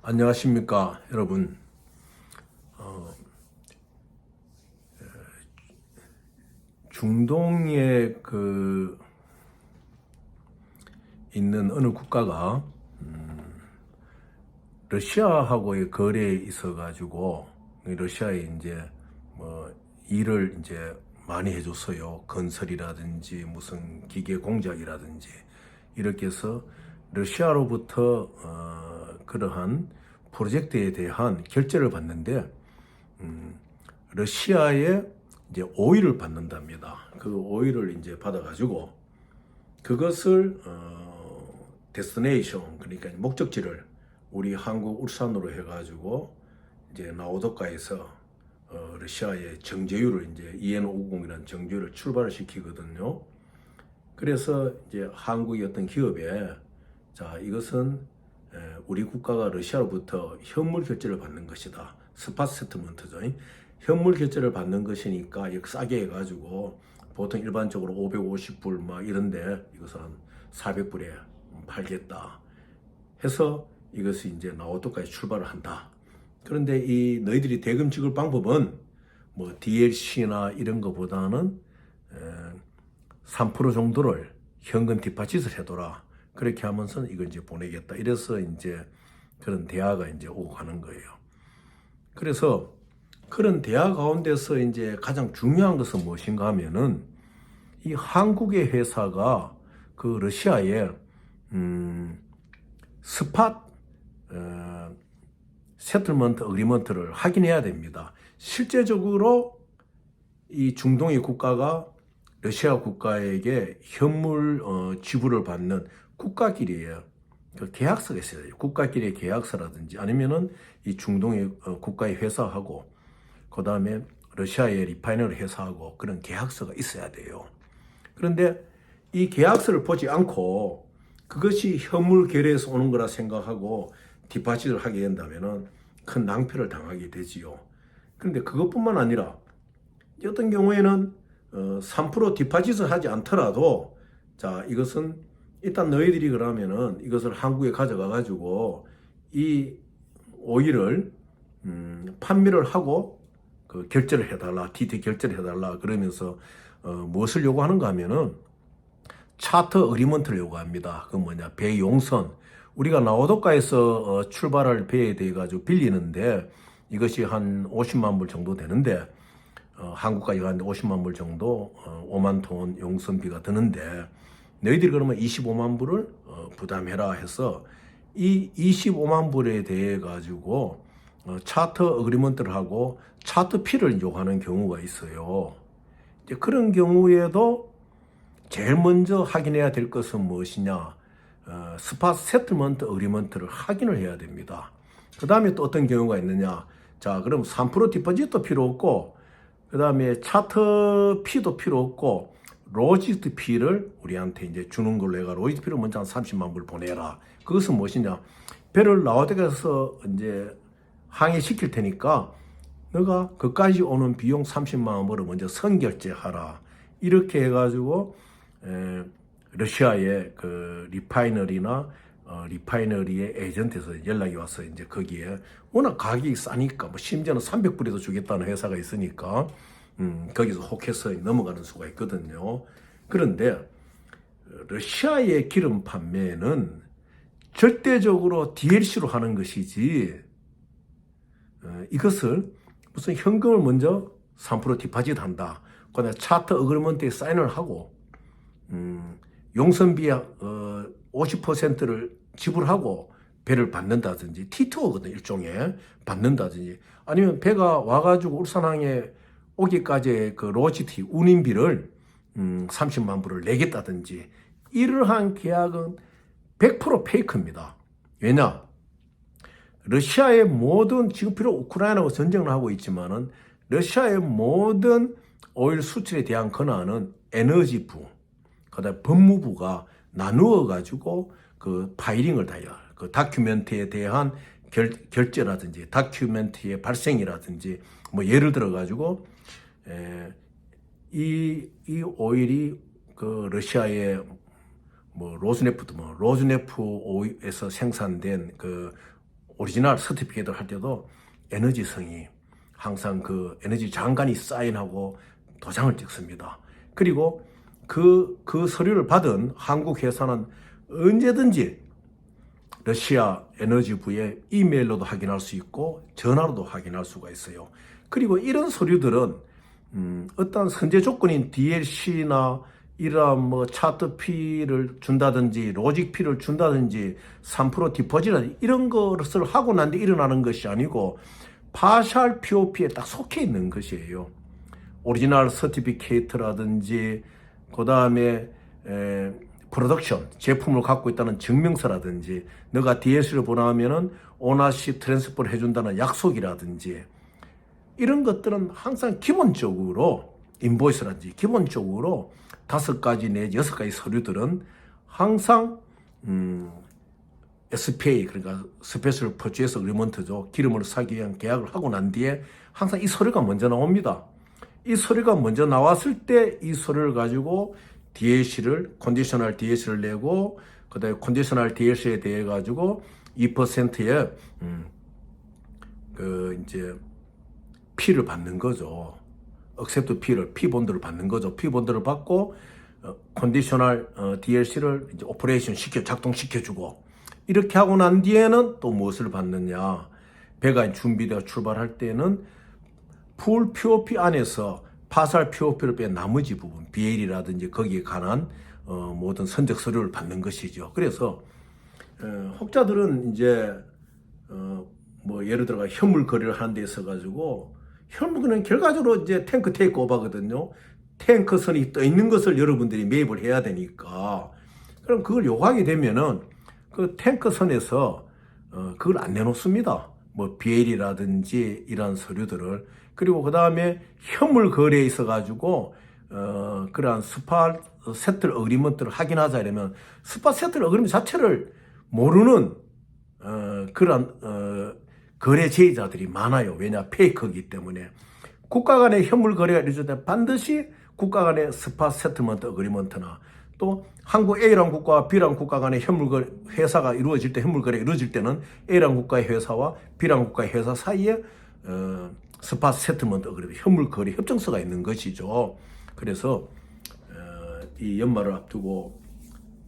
안녕하십니까, 여러분. 중동에 있는 어느 국가가 러시아하고의 거래에 있어가지고 러시아에 이제 뭐 일을 이제 많이 해줬어요. 건설이라든지 무슨 기계 공작이라든지 이렇게 해서 러시아로부터 그러한 프로젝트에 대한 결제를 받는데 러시아에 이제 오일을 받는답니다. 그 오일을 이제 받아가지고 그것을 데스티네이션, 그러니까 목적지를 우리 한국 울산으로 해가지고 이제 나우도가에서 러시아의 정제유를 이제 EN590이라는 정제유를 출발을 시키거든요. 그래서 이제 한국의 어떤 기업에 자, 이것은 우리 국가가 러시아로부터 현물 결제를 받는 것이다. 스팟 세트먼트죠. 현물 결제를 받는 것이니까 이거 싸게 해가지고 보통 일반적으로 550불 막 이런데 이것은 한 400불에 팔겠다 해서 이것이 이제 나우도까지 출발을 한다. 그런데 이 너희들이 대금 찍을 방법은 뭐 DLC나 이런 거보다는 3% 정도를 현금 디파짓을 해둬라. 그렇게 하면서 이걸 이제 보내겠다. 이래서 이제 그런 대화가 이제 오고 가는 거예요. 그래서 그런 대화 가운데서 이제 가장 중요한 것은 무엇인가 하면은 이 한국의 회사가 그 러시아에 스팟 세틀먼트 어그리먼트를 확인해야 됩니다. 실제적으로 이 중동의 국가가 러시아 국가에게 현물 지불을 받는 국가끼리의 그 계약서가 있어요. 국가끼리의 계약서라든지 아니면은 이 중동의 국가의 회사하고 그 다음에 러시아의 리파이너리 회사하고 그런 계약서가 있어야 돼요. 그런데 이 계약서를 보지 않고 그것이 현물 결의에서 오는 거라 생각하고 디파짓을 하게 된다면은 큰 낭패를 당하게 되지요. 그런데 그것뿐만 아니라 어떤 경우에는 3% 디파짓을 하지 않더라도 자, 이것은 일단 너희들이 그러면은 이것을 한국에 가져가 가지고 이 오일을 판매를 하고 그 결제를 해달라, TT 결제를 해달라 그러면서 무엇을 요구하는가 하면은 차터 어그리먼트를 요구합니다. 그 뭐냐, 배 용선. 우리가 나우도가에서 출발할 배에 대해 가지고 빌리는데 이것이 한 50만 불 정도 되는데 한국까지 가는데 50만 불 정도 5만 톤 용선비가 드는데 너희들이 그러면 25만 불을 부담해라 해서 이 25만 불에 대해 가지고 차터 어그리먼트를 하고 차터 피를 요구하는 경우가 있어요. 이제 그런 경우에도 제일 먼저 확인해야 될 것은 무엇이냐? 스팟 세틀먼트 어그리먼트를 확인을 해야 됩니다. 그 다음에 또 어떤 경우가 있느냐? 자, 그럼 3% 디포짓도 필요 없고, 그 다음에 차터 피도 필요 없고, 로지스트 피를 우리한테 이제 주는 걸로 해가 로지스트 피를 먼저 한 30만 불 보내라. 그것은 무엇이냐? 배를 나우도가에서 이제 항해시킬 테니까 너가 그까지 오는 비용 30만 불을 먼저 선결제하라. 이렇게 해가지고 러시아의 그 리파이너리나 리파이너리의 에이전트에서 연락이 와서 이제 거기에 워낙 가격이 싸니까 뭐 심지어는 300불에도 주겠다는 회사가 있으니까 거기서 혹해서 넘어가는 수가 있거든요. 그런데 러시아의 기름 판매는 절대적으로 DLC로 하는 것이지 이것을 무슨 현금을 먼저 3% 디파짓 한다. 그다음에 차트 어그리먼트에 사인을 하고 용선비의 50%를 지불하고 배를 받는다든지 T2거든 일종의 받는다든지 아니면 배가 와가지고 울산항에 오기까지의 그 로지티 운임비를 30만 불을 내겠다든지 이러한 계약은 100% 페이크입니다. 왜냐? 러시아의 모든 지금 비록 우크라이나하고 전쟁을 하고 있지만은 러시아의 모든 오일 수출에 대한 권한은 에너지부, 그다음 법무부가 나누어 가지고 그 파일링을 다 해요. 그 다큐멘트에 대한 결제라든지 다큐멘트의 발생이라든지 뭐 예를 들어 가지고 이 오일이 그 러시아의 뭐 로즈네프도 뭐 로즈네프 오일에서 생산된 그 오리지널 서티피케이트를 할 때도 에너지성이 항상 그 에너지 장관이 사인하고 도장을 찍습니다. 그리고 그 서류를 받은 한국 회사는 언제든지 러시아 에너지부에 이메일로도 확인할 수 있고 전화로도 확인할 수가 있어요. 그리고 이런 서류들은 어떤 선제 조건인 DLC나 이러한 뭐 차트피를 준다든지 로직피를 준다든지 3% 디포지트 이런 것을 하고 난 뒤에 일어나는 것이 아니고 파셜 POP에 딱 속해 있는 것이에요. 오리지널 서티피케이트라든지 그 다음에 프로덕션 제품을 갖고 있다는 증명서라든지 너가 DLC를 보내면은 오너십 트랜스퍼를 해준다는 약속이라든지 이런 것들은 항상 기본적으로 인보이스라든지 기본적으로 5가지 내지 6가지 서류들은 항상 SPA 그러니까 스페셜 퍼체이스 어그리먼트죠. 기름을 사기 위한 계약을 하고 난 뒤에 항상 이 서류가 먼저 나옵니다. 이 서류가 먼저 나왔을 때 이 서류를 가지고 DLC를 컨디셔널 DLC를 내고 그다음에 컨디셔널 DLC에 대해 가지고 2%의 그 이제 피를 받는 거죠. 억셉트 피를 피본드를 받는 거죠. 피본드를 받고 컨디셔널 DLC를 이제 오퍼레이션 작동시켜 주고 이렇게 하고 난 뒤에는 또 무엇을 받느냐? 배가 준비되어 출발할 때는 풀 POP 안에서 파살 POP를 뺀 나머지 부분, BL이라든지 거기에 관한 모든 선적 서류를 받는 것이죠. 그래서 혹자들은 이제 뭐 예를 들어 현물 거래를 하는 데 있어 가지고 현물은 결과적으로 이제 탱크 테이크 오버거든요. 탱크선이 떠 있는 것을 여러분들이 매입을 해야 되니까 그럼 그걸 요구하게 되면은 그 탱크선에서 그걸 안 내놓습니다. 뭐 BL이라든지 이런 서류들을 그리고 그 다음에 현물 거래에 있어 가지고 그러한 스팟 세틀 어그리먼트를 확인하자 이러면 스팟 세틀 어그리먼트 자체를 모르는 그런 거래 제의자들이 많아요. 왜냐 페이크이기 때문에 국가 간의 현물 거래가 이루어질 때 반드시 국가 간의 스팟 세틀먼트 어그리먼트나 또 한국 A라는 국가와 B라는 국가 간의 현물 거래 회사가 이루어질 때 현물 거래가 이루어질 때는 A라는 국가의 회사와 B라는 국가의 회사 사이에 스팟 세틀먼트 어그리먼트 현물 거래 협정서가 있는 것이죠. 그래서 이 연말을 앞두고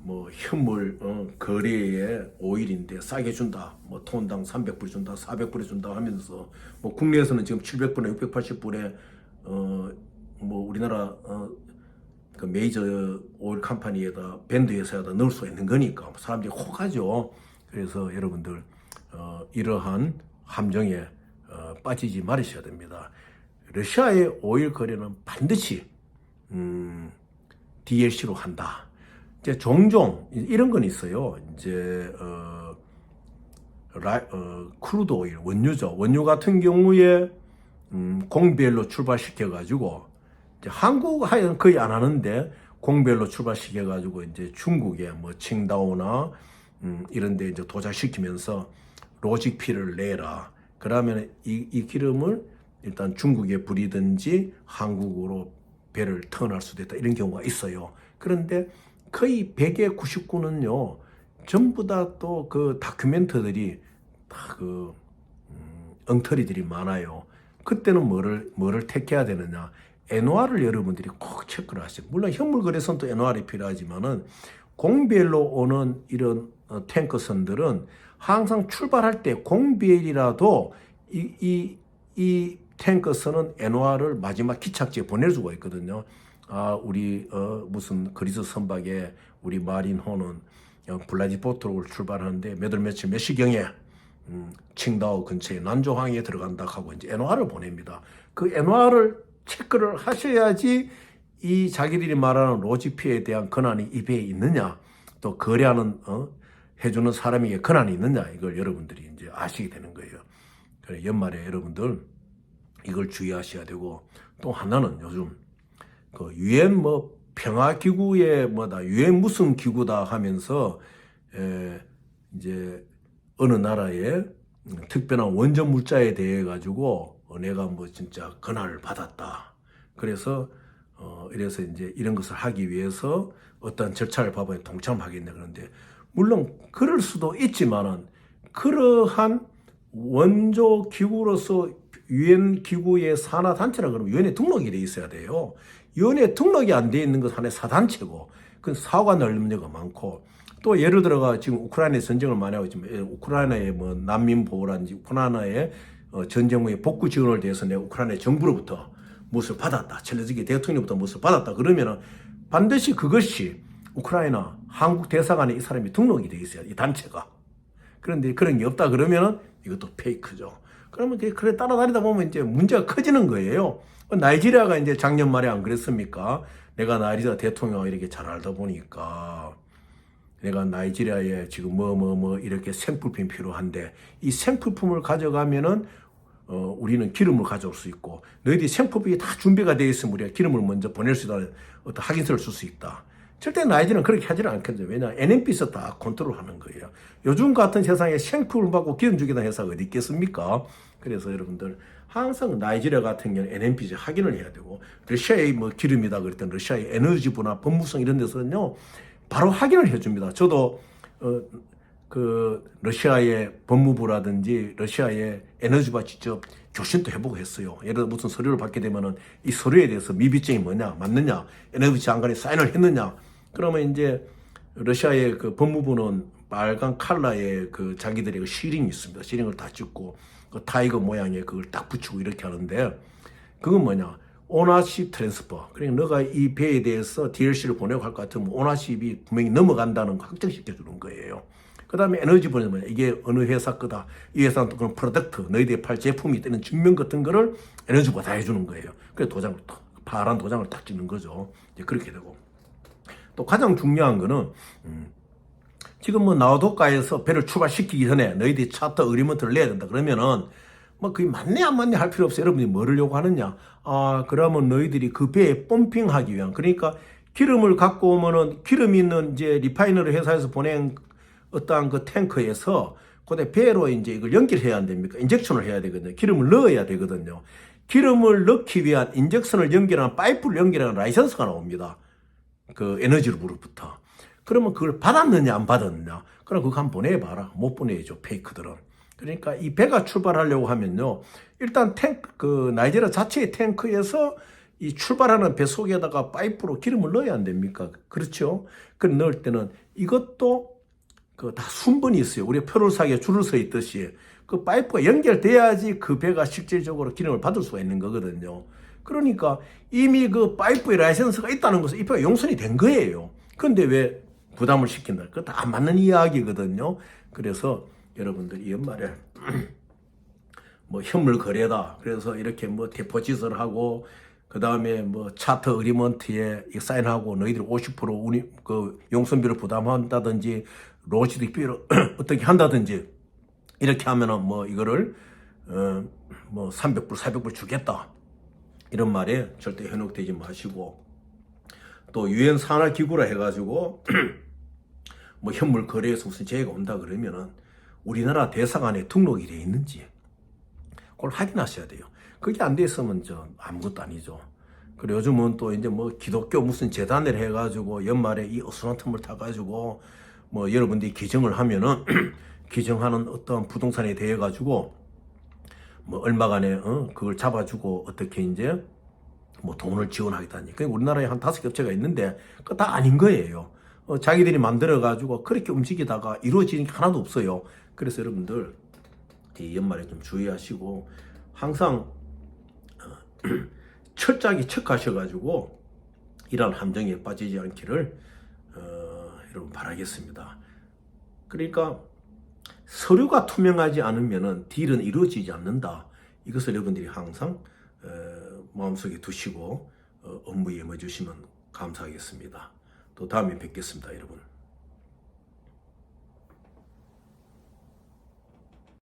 뭐 현물 거래에 오일인데 싸게 준다. 뭐 톤당 300불 준다, 400불에 준다 하면서 뭐 국내에서는 지금 700불에 680불에 뭐 우리나라 그 메이저 오일 컴퍼니에다 밴드 회사에다 넣을 수 있는 거니까 사람들이 혹하죠. 그래서 여러분들 이러한 함정에 빠지지 말으셔야 됩니다. 러시아의 오일 거래는 반드시 DLC로 한다. 이제 종종 이런 건 있어요. 이제 크루드 오일 원유죠. 원유 같은 경우에 공별로 출발시켜 가지고 한국은 거의 안 하는데 공별로 출발시켜 가지고 이제 중국에 뭐 칭다오나 이런 데 이제 도착시키면서 로직피를 내라. 그러면 이 기름을 일단 중국에 부리든지 한국으로 배를 턴할 수도 있다. 이런 경우가 있어요. 그런데 거의 100의 99는요, 전부 다 또 그 다큐멘터들이 다 그 엉터리들이 많아요. 그때는 뭐를 택해야 되느냐? NOR을 여러분들이 꼭 체크를 하세요. 물론 현물 거래선 또 NOR이 필요하지만은 공비엘로 오는 이런 탱커선들은 항상 출발할 때 공비엘이라도 이 탱커선은 NOR을 마지막 기착지에 보낼 수가 있거든요. 우리 무슨 그리스 선박에 우리 마린호는 블라디보스토크로 출발하는데 몇 월 며칠 몇 시경에 칭다오 근처에 난조항에 들어간다 하고 이제 NOR을 보냅니다. 그 NOR을 체크를 하셔야지 이 자기들이 말하는 로지피에 대한 권한이 이 배에 있느냐, 또 거래하는 해주는 사람에게 권한이 있느냐, 이걸 여러분들이 이제 아시게 되는 거예요. 그래 연말에 여러분들 이걸 주의하셔야 되고, 또 하나는 요즘 그 유엔 뭐 평화기구의 뭐다 유엔 무슨 기구다 하면서 이제 어느 나라의 특별한 원전 물자에 대해 가지고 내가 뭐 진짜 권한을 받았다. 그래서 이래서 이제 이런 것을 하기 위해서 어떤 절차를 밟아야 동참하겠네. 그런데 물론 그럴 수도 있지만은 그러한 원조 기구로서 유엔 기구의 산하 단체라 그러면 유엔에 등록이 돼 있어야 돼요. 유엔에 등록이 안 돼 있는 것 하나의 사단체고, 그 사고가 날 문제가 많고, 또 예를 들어가 지금 우크라이나에 전쟁을 많이 하고 있지만 우크라이나의 뭐 난민 보호라든지 우크라이나의 전쟁 후에 복구 지원을 대해서 내가 우크라이나 정부로부터 무엇을 받았다, 젤렌스키 대통령부터 무엇을 받았다 그러면은 반드시 그것이 우크라이나 한국 대사관에 이 사람이 등록이 돼 있어야, 이 단체가. 그런데 그런 게 없다 그러면은 이것도 페이크죠. 그러면 그래 따라다니다 보면 이제 문제가 커지는 거예요. 나이지리아가 이제 작년 말에 안 그랬습니까? 내가 나이지리아 대통령을 이렇게 잘 알다 보니까 내가 나이지리아에 지금 이렇게 생필품이 필요한데 이 생필품을 가져가면은 우리는 기름을 가져올 수 있고, 너희들이 생필품이 다 준비가 되어 있으면 우리가 기름을 먼저 보낼 수 있다는 어떤 확인서를 쓸 수 있다. 절대 나이지리아는 그렇게 하지는 않거든요. 왜냐, NNP에서 다 컨트롤하는 거예요. 요즘 같은 세상에 생필품 받고 기름 주겠다는 회사가 어디 있겠습니까? 그래서 여러분들 항상 나이지리아 같은 경우는 NNPC 확인을 해야 되고, 러시아의 뭐 기름이다 그랬던 러시아의 에너지부나 법무성 이런 데서는요 바로 확인을 해줍니다. 저도 그 러시아의 법무부라든지 러시아의 에너지부와 직접 교신도 해보고 했어요. 예를 들어 무슨 서류를 받게 되면은 이 서류에 대해서 미비증이 뭐냐, 맞느냐, 에너지 장관이 사인을 했느냐. 그러면 이제 러시아의 그 법무부는 빨간 칼라의 그 자기들의 그 시링이 있습니다. 시링을 다 찍고 그 타이거 모양의 그걸 딱 붙이고 이렇게 하는데, 그건 뭐냐, 오너십 트랜스퍼. 그러니까 너가 이 배에 대해서 DLC를 보내고 할 것 같으면 오너십이 분명히 넘어간다는 거 확정시켜 주는 거예요. 그 다음에 에너지 보내면 뭐냐, 이게 어느 회사 거다, 이 회사는 또 그런 프로덕트, 너희들이 팔 제품이 있다는 증명 같은 거를 에너지부가 다 해주는 거예요. 그래서 도장을 딱, 파란 도장을 딱 찍는 거죠. 이제 그렇게 되고, 또 가장 중요한 거는 지금 뭐 나우도가에서 배를 출발시키기 전에 너희들이 차터 어그리먼트를 내야 된다 그러면은 뭐 그게 맞네 안 맞네 할 필요 없어요. 여러분이 뭐를 요구하느냐, 그러면 너희들이 그 배에 펌핑하기 위한, 그러니까 기름을 갖고 오면은 기름이 있는 이제 리파이너리 회사에서 보낸 어떠한 그 탱커에서 그때 배로 이제 이걸 연결해야 안 됩니까? 인젝션을 해야 되거든요. 기름을 넣어야 되거든요. 기름을 넣기 위한 인젝션을 연결하는 파이프를 연결하는 라이선스가 나옵니다. 그 에너지로부터. 그러면 그걸 받았느냐 안 받았느냐, 그럼 그거 한번 보내봐라. 못 보내죠, 페이크들은. 그러니까 이 배가 출발하려고 하면요, 일단 그 나이지리아 자체의 탱크에서 이 출발하는 배 속에다가 파이프로 기름을 넣어야 안 됩니까? 그렇죠? 그 넣을 때는 이것도 그 다 순번이 있어요. 우리 표를 사기에 줄을 서 있듯이 그 파이프가 연결돼야지 그 배가 실질적으로 기름을 받을 수가 있는 거거든요. 그러니까 이미 그 파이프의 라이센스가 있다는 것은 이 배가 용선이 된 거예요. 그런데 왜 부담을 시킨다? 그거 다 안 맞는 이야기거든요. 그래서 여러분들 이 연말에 뭐 현물 거래다, 그래서 이렇게 뭐 디포짓을 하고 그 다음에 뭐 차트 어그리먼트에 사인하고 너희들이 50% 우리 그 용선비를 부담한다든지 로지드 비를 어떻게 한다든지 이렇게 하면은 뭐 이거를 뭐 300불 400불 주겠다 이런 말에 절대 현혹되지 마시고, 또 유엔 산하 기구라 해가지고 뭐 현물 거래에서 무슨 재해가 온다 그러면은 우리나라 대사관에 등록이 돼 있는지 그걸 확인하셔야 돼요. 그게 안 돼 있으면 아무것도 아니죠. 그리고 요즘은 또 이제 뭐 기독교 무슨 재단을 해가지고 연말에 이 어수선한 틈을 타가지고 뭐 여러분들이 기증을 하면은 기증하는 어떤 부동산에 대해 가지고 뭐 얼마간에 그걸 잡아주고 어떻게 이제 뭐 돈을 지원하겠다니. 그러니까 우리나라에 한 5개 업체가 있는데 그거 다 아닌 거예요. 자기들이 만들어 가지고 그렇게 움직이다가 이루어지는 게 하나도 없어요. 그래서 여러분들 이 연말에 좀 주의하시고 항상 철저하게 체크하셔가지고 이러한 함정에 빠지지 않기를 여러분 바라겠습니다. 그러니까 서류가 투명하지 않으면은 딜은 이루어지지 않는다. 이것을 여러분들이 항상 마음속에 두시고 업무에 임해 주시면 감사하겠습니다. 또 다음에 뵙겠습니다, 여러분.